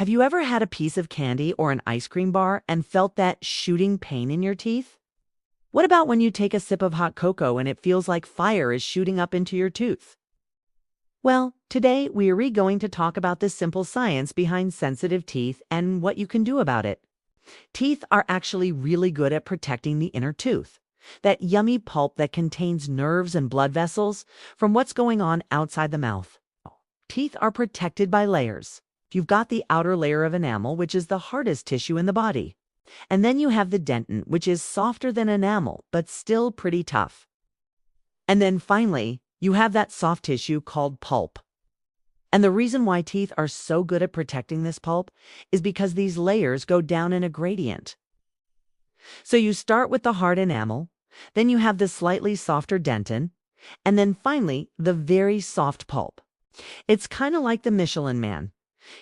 Have you ever had a piece of candy or an ice cream bar and felt that shooting pain in your teeth? What about when you take a sip of hot cocoa and it feels like fire is shooting up into your tooth? Well, today we are going to talk about the simple science behind sensitive teeth and what you can do about it. Teeth are actually really good at protecting the inner tooth, that yummy pulp that contains nerves and blood vessels, from what's going on outside the mouth. Teeth are protected by layers. You've got the outer layer of enamel, which is the hardest tissue in the body. And then you have the dentin, which is softer than enamel, but still pretty tough. And then finally, you have that soft tissue called pulp. And the reason why teeth are so good at protecting this pulp is because these layers go down in a gradient. So you start with the hard enamel, then you have the slightly softer dentin, and then finally the very soft pulp. It's kind of like the Michelin Man.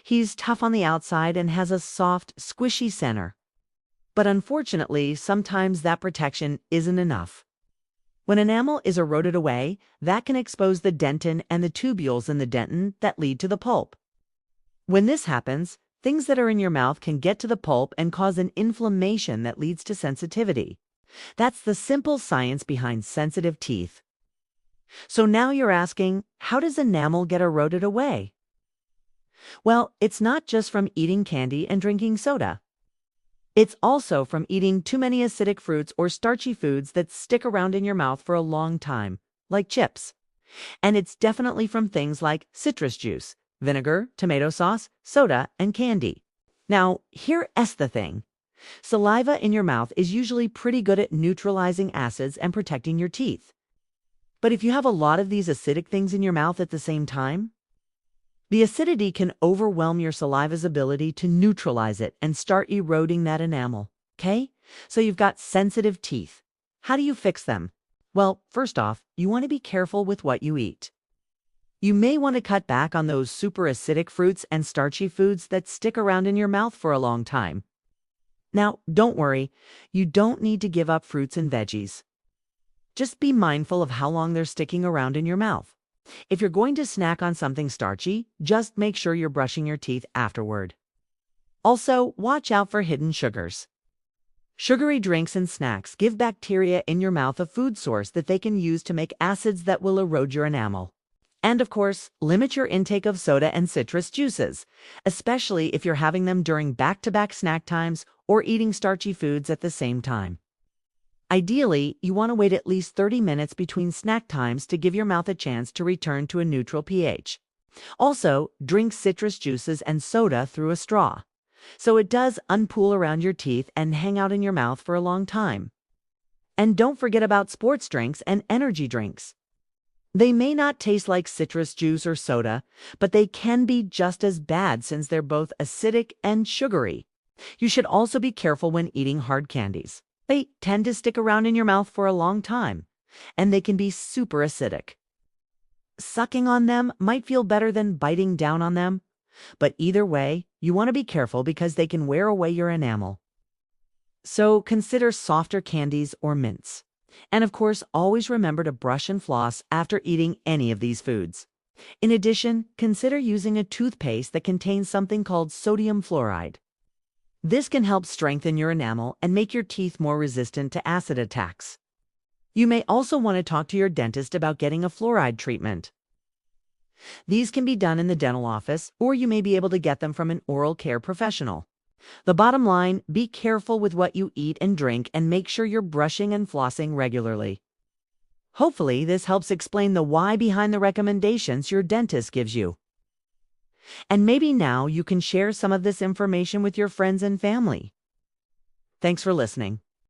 He's tough on the outside and has a soft, squishy center. But unfortunately, sometimes that protection isn't enough. When enamel is eroded away, that can expose the dentin and the tubules in the dentin that lead to the pulp. When this happens, things that are in your mouth can get to the pulp and cause an inflammation that leads to sensitivity. That's the simple science behind sensitive teeth. So now you're asking, how does enamel get eroded away? Well, it's not just from eating candy and drinking soda. It's also from eating too many acidic fruits or starchy foods that stick around in your mouth for a long time, like chips. And it's definitely from things like citrus juice, vinegar, tomato sauce, soda, and candy. Now, here's the thing. Saliva in your mouth is usually pretty good at neutralizing acids and protecting your teeth. But if you have a lot of these acidic things in your mouth at the same time, the acidity can overwhelm your saliva's ability to neutralize it and start eroding that enamel, okay? So you've got sensitive teeth. How do you fix them? Well, first off, you want to be careful with what you eat. You may want to cut back on those super acidic fruits and starchy foods that stick around in your mouth for a long time. Now, don't worry, you don't need to give up fruits and veggies. Just be mindful of how long they're sticking around in your mouth. If you're going to snack on something starchy, just make sure you're brushing your teeth afterward. Also, watch out for hidden sugars. Sugary drinks and snacks give bacteria in your mouth a food source that they can use to make acids that will erode your enamel. And of course, limit your intake of soda and citrus juices, especially if you're having them during back-to-back snack times or eating starchy foods at the same time. Ideally, you want to wait at least 30 minutes between snack times to give your mouth a chance to return to a neutral pH. Also, drink citrus juices and soda through a straw, so it does unpool around your teeth and hang out in your mouth for a long time. And don't forget about sports drinks and energy drinks. They may not taste like citrus juice or soda, but they can be just as bad since they're both acidic and sugary. You should also be careful when eating hard candies. They tend to stick around in your mouth for a long time, and they can be super acidic. Sucking on them might feel better than biting down on them, but either way, you want to be careful because they can wear away your enamel. So consider softer candies or mints. And of course, always remember to brush and floss after eating any of these foods. In addition, consider using a toothpaste that contains something called sodium fluoride. This can help strengthen your enamel and make your teeth more resistant to acid attacks. You may also want to talk to your dentist about getting a fluoride treatment. These can be done in the dental office, or you may be able to get them from an oral care professional. The bottom line, be careful with what you eat and drink and make sure you're brushing and flossing regularly. Hopefully, this helps explain the why behind the recommendations your dentist gives you. And maybe now you can share some of this information with your friends and family. Thanks for listening.